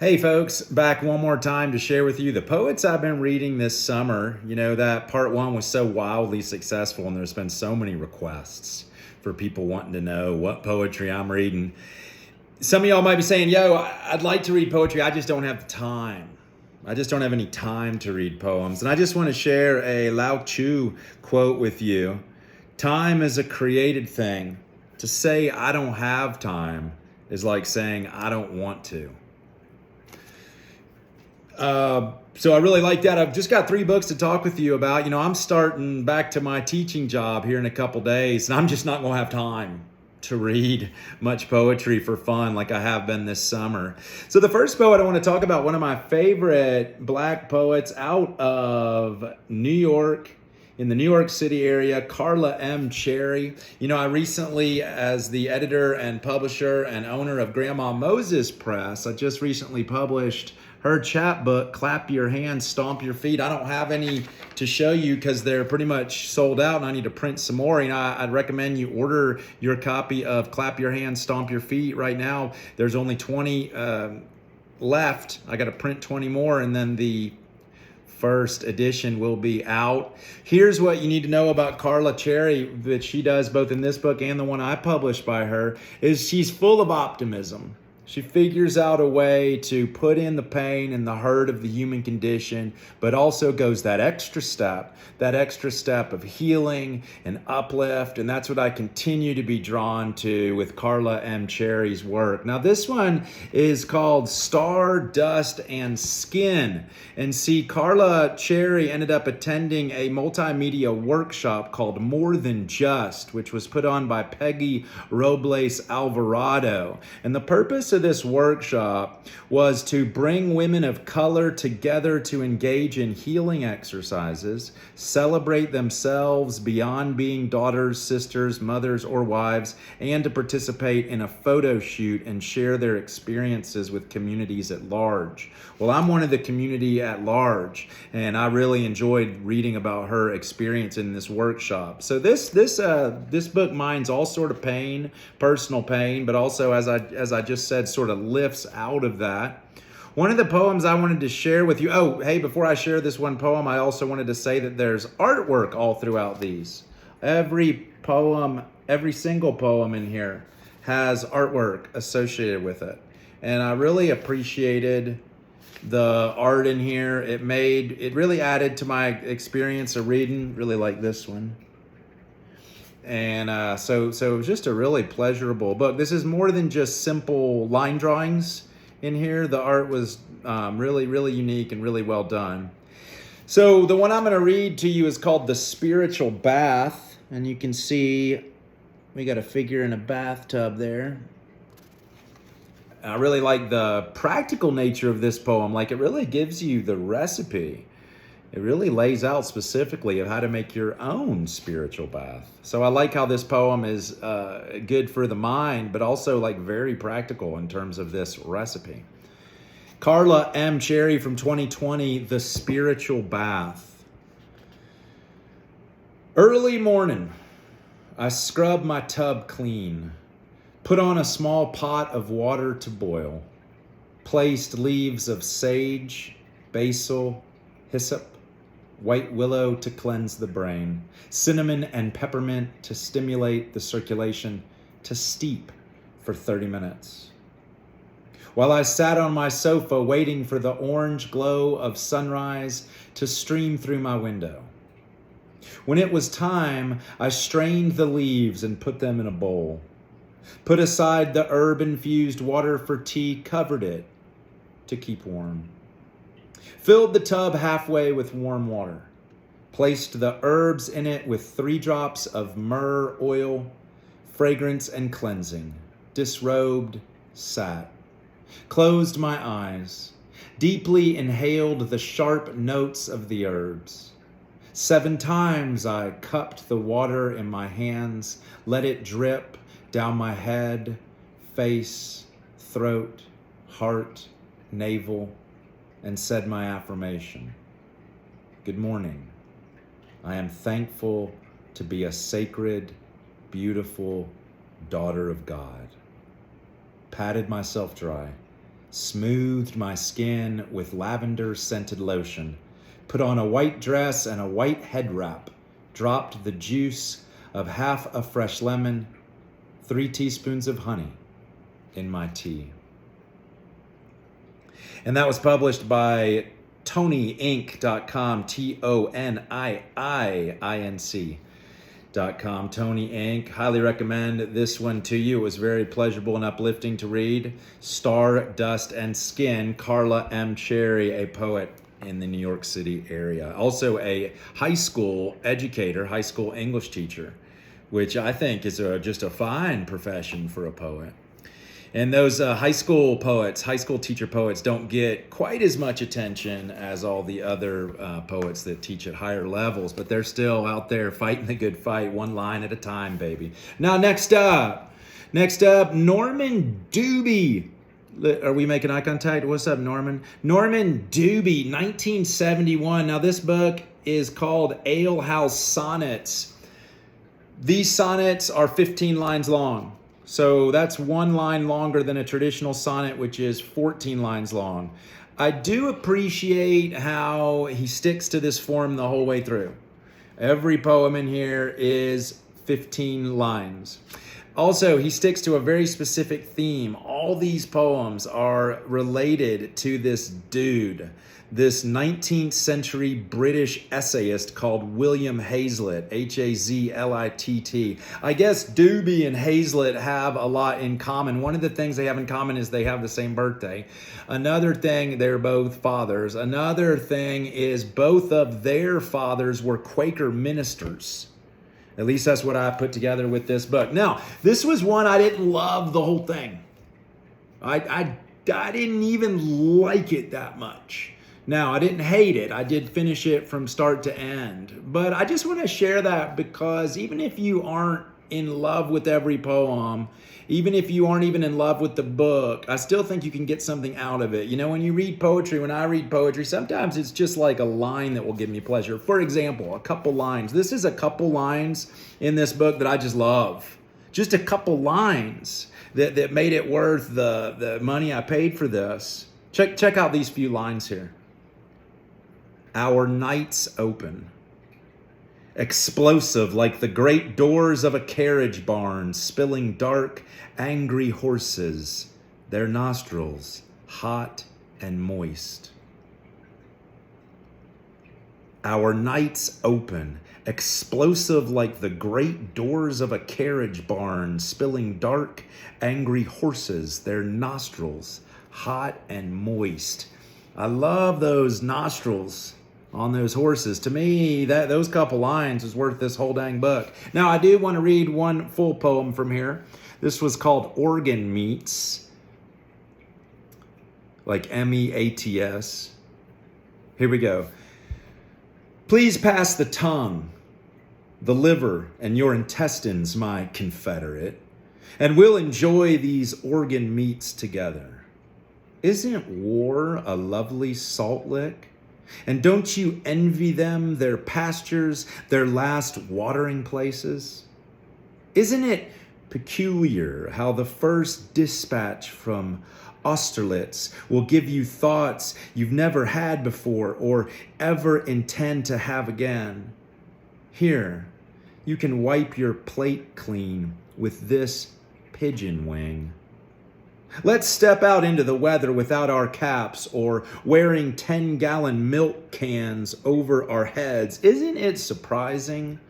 Hey folks, back one more time to share with you the poets I've been reading this summer. You know, that part one was so wildly successful and there's been so many requests for people wanting to know what poetry I'm reading. Some of y'all might be saying, yo, I'd like to read poetry, I just don't have the time. I just don't have any time to read poems. And I just want to share a Lao Tzu quote with you. Time is a created thing. To say I don't have time is like saying I don't want to. So I really like that. I've just got 3 books to talk with you about. You know, I'm starting back to my teaching job here in a couple days, and I'm just not going to have time to read much poetry for fun like I have been this summer. So the first poet I want to talk about, one of my favorite Black poets out of New York, in the New York City area, Carla M. Cherry. You know, I recently, as the editor and publisher and owner of Grandma Moses Press, I just recently published her chapbook, Clap Your Hands, Stomp Your Feet. I don't have any to show you because they're pretty much sold out and I need to print some more. You know, I'd recommend you order your copy of Clap Your Hands, Stomp Your Feet. Right now, there's only 20 left. I got to print 20 more and then the first edition will be out. Here's what you need to know about Carla Cherry that she does both in this book and the one I published by her, is she's full of optimism. She figures out a way to put in the pain and the hurt of the human condition, but also goes that extra step of healing and uplift. And that's what I continue to be drawn to with Carla M. Cherry's work. Now, this one is called Stardust and Skin. And see, Carla Cherry ended up attending a multimedia workshop called More Than Just, which was put on by Peggy Robles Alvarado. And the purpose of this workshop was to bring women of color together to engage in healing exercises, celebrate themselves beyond being daughters, sisters, mothers, or wives, and to participate in a photo shoot and share their experiences with communities at large. Well, I'm one of the community at large, and I really enjoyed reading about her experience in this workshop. So this book mines all sort of pain, personal pain, but also, as I just said, sort of lifts out of that. One of the poems I wanted to share with you, oh, hey, before I share this one poem, I also wanted to say that there's artwork all throughout these. Every single poem in here has artwork associated with it. And I really appreciated the art in here. It really added to my experience of reading. Really like this one. And so it was just a really pleasurable book. This is more than just simple line drawings in here. The art was really, really unique and really well done. So the one I'm going to read to you is called The Spiritual Bath. And you can see we got a figure in a bathtub there. I really like the practical nature of this poem. Like, it really gives you the recipe. It really lays out specifically of how to make your own spiritual bath. So I like how this poem is good for the mind, but also like very practical in terms of this recipe. Carla M. Cherry from 2020, The Spiritual Bath. Early morning, I scrub my tub clean, put on a small pot of water to boil, placed leaves of sage, basil, hyssop, white willow to cleanse the brain, cinnamon and peppermint to stimulate the circulation, to steep for 30 minutes. While I sat on my sofa waiting for the orange glow of sunrise to stream through my window. When it was time, I strained the leaves and put them in a bowl, put aside the herb-infused water for tea, covered it to keep warm. Filled the tub halfway with warm water, placed the herbs in it with 3 drops of myrrh oil, fragrance and cleansing, disrobed, sat, closed my eyes, deeply inhaled the sharp notes of the herbs. 7 times I cupped the water in my hands, let it drip down my head, face, throat, heart, navel, and said my affirmation. Good morning. I am thankful to be a sacred, beautiful daughter of God. Patted myself dry, smoothed my skin with lavender-scented lotion, put on a white dress and a white head wrap, dropped the juice of half a fresh lemon, 3 teaspoons of honey in my tea. And that was published by TonyInc.com, TONIIINC.com, Tony Inc. Highly recommend this one to you. It was very pleasurable and uplifting to read. Stardust and Skin, Carla M. Cherry, a poet in the New York City area. Also a high school educator, high school English teacher, which I think is just a fine profession for a poet. And those high school poets, high school teacher poets don't get quite as much attention as all the other poets that teach at higher levels, but they're still out there fighting the good fight, one line at a time, baby. Now, next up, Norman Dubie. Are we making eye contact? What's up, Norman? Norman Dubie, 1971. Now, this book is called ALEHOUSE Sonnets. These sonnets are 15 lines long. So that's 1 line longer than a traditional sonnet, which is 14 lines long. I do appreciate how he sticks to this form the whole way through. Every poem in here is 15 lines. Also, he sticks to a very specific theme. All these poems are related to this dude, this 19th century British essayist called William Hazlitt, Hazlitt. I guess Dubie and Hazlitt have a lot in common. One of the things they have in common is they have the same birthday. Another thing, they're both fathers. Another thing is both of their fathers were Quaker ministers. At least that's what I put together with this book. Now, this was one I didn't love the whole thing. I didn't even like it that much. Now, I didn't hate it. I did finish it from start to end. But I just want to share that because even if you aren't in love with every poem, even if you aren't even in love with the book, I still think you can get something out of it. You know, when you read poetry, when I read poetry, sometimes it's just like a line that will give me pleasure. For example, a couple lines. This is a couple lines in this book that I just love. Just a couple lines that made it worth the money I paid for this. Check out these few lines here. Our nights open, explosive like the great doors of a carriage barn, spilling dark, angry horses, their nostrils hot and moist. Our nights open, explosive like the great doors of a carriage barn, spilling dark, angry horses, their nostrils hot and moist. I love those nostrils on those horses. To me, those couple lines is worth this whole dang book. Now, I do want to read one full poem from here. This was called Organ Meats, like MEATS. Here we go. Please pass the tongue, the liver, and your intestines, my confederate, and we'll enjoy these organ meats together. Isn't war a lovely salt lick? And don't you envy them, their pastures, their last watering places? Isn't it peculiar how the first dispatch from Austerlitz will give you thoughts you've never had before or ever intend to have again? Here, you can wipe your plate clean with this pigeon wing. Let's step out into the weather without our caps or wearing 10-gallon milk cans over our heads. Isn't it surprising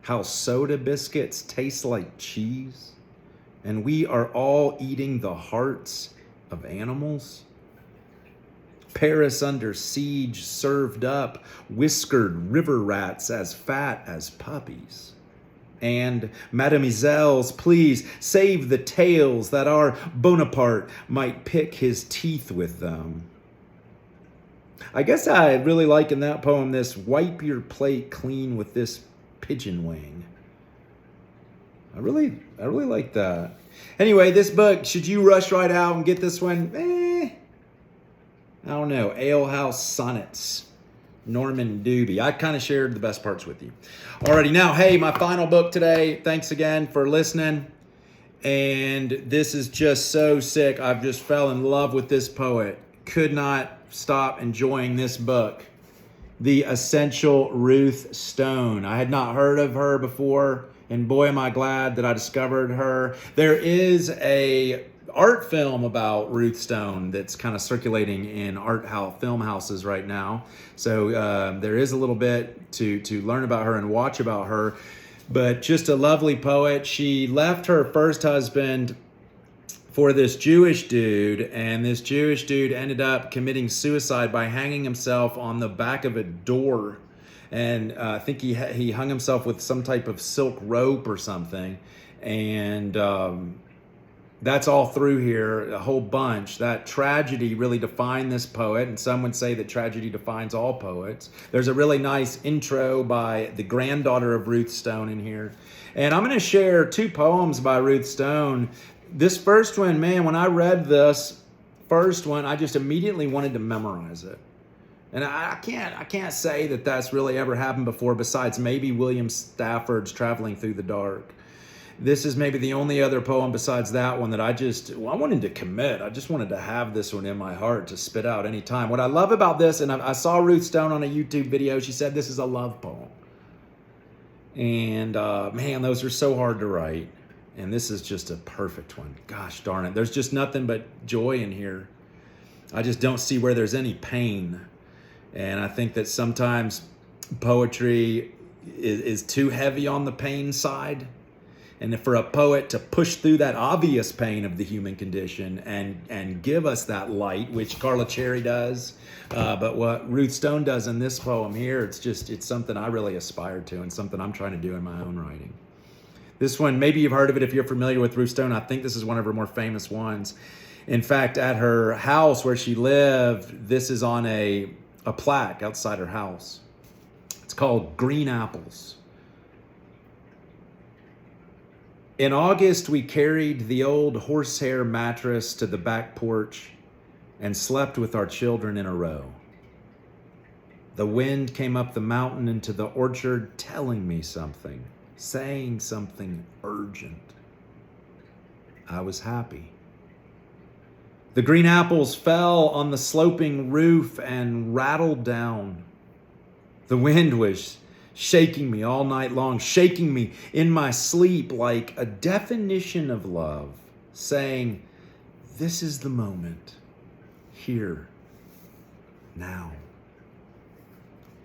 how soda biscuits taste like cheese? And we are all eating the hearts of animals? Paris under siege served up whiskered river rats as fat as puppies. And, mademoiselles, please save the tails that our Bonaparte might pick his teeth with them. I guess I really like in that poem this wipe your plate clean with this pigeon wing. I really like that. Anyway, this book, should you rush right out and get this one? I don't know. ALEHOUSE Sonnets. Norman Dubie. I kind of shared the best parts with you. Alrighty, now, hey, my final book today. Thanks again for listening. And this is just so sick. I've just fell in love with this poet. Could not stop enjoying this book. The Essential Ruth Stone. I had not heard of her before, and boy, am I glad that I discovered her. There is a art film about Ruth Stone that's kind of circulating in film houses right now. So there is a little bit to learn about her and watch about her. But just a lovely poet. She left her first husband for this Jewish dude, and this Jewish dude ended up committing suicide by hanging himself on the back of a door. And I think he hung himself with some type of silk rope or something. And that's all through here, a whole bunch. That tragedy really defined this poet, and some would say that tragedy defines all poets. There's a really nice intro by the granddaughter of Ruth Stone in here. And I'm going to share 2 poems by Ruth Stone. This first one, man, when I read this first one, I just immediately wanted to memorize it. And I can't say that that's really ever happened before, besides maybe William Stafford's Traveling Through the Dark. This is maybe the only other poem besides that one that I wanted to commit. I just wanted to have this one in my heart to spit out anytime. What I love about this, and I saw Ruth Stone on a YouTube video, she said this is a love poem. And man, those are so hard to write. And this is just a perfect one. Gosh darn it. There's just nothing but joy in here. I just don't see where there's any pain. And I think that sometimes poetry is too heavy on the pain side. And for a poet to push through that obvious pain of the human condition and give us that light, which Carla does, but what Ruth Stone does in this poem here, it's something I really aspire to and something I'm trying to do in my own writing. This one, maybe you've heard of it if you're familiar with Ruth Stone. I think this is one of her more famous ones. In fact, at her house where she lived, this is on a plaque outside her house. It's called Green Apples. In August, we carried the old horsehair mattress to the back porch and slept with our children in a row. The wind came up the mountain into the orchard, telling me something, saying something urgent. I was happy. The green apples fell on the sloping roof and rattled down. The wind was shaking me all night long, shaking me in my sleep like a definition of love, saying, this is the moment, here, now.